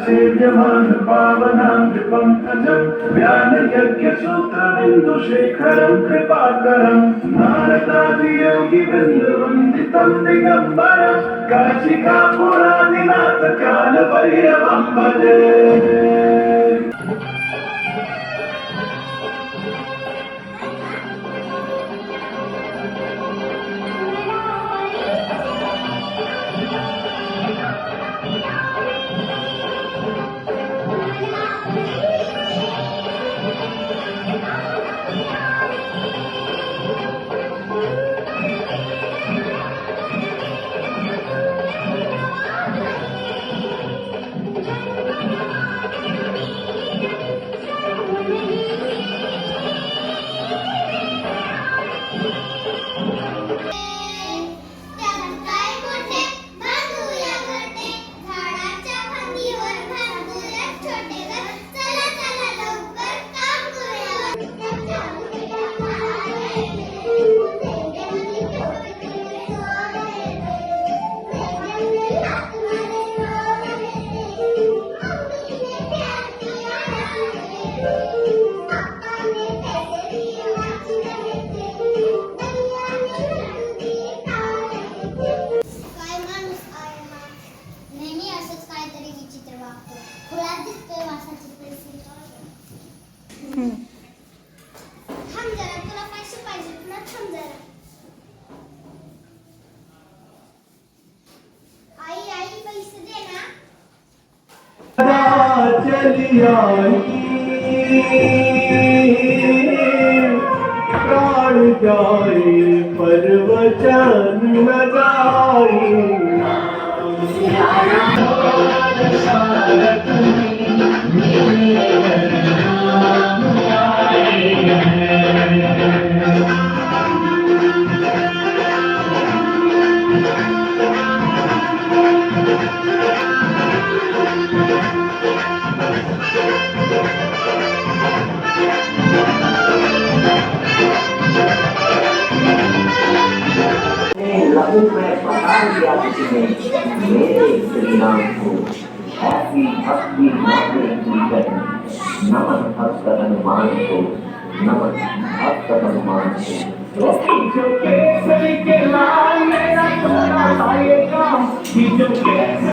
सेव्यमान पावनां व्यानयज्ञसूत्रबिन्दुशेखरं कृपाकरं नारदादियोगिवृन्दवन्दितं दिगम्बरं काशिकापुरादिनाथ कालभैरवं भजे। चली आई प्राण जाए पर वचन न जाए। लहू में पता दिया किसने मेरे श्री राम को ऐसी भक्ति माने की करें। नमन भक्त हनुमान को, नमन भक्त हनुमान को। जो केसरी के लाल मेरा थोड़ा आएगा, जो केसरी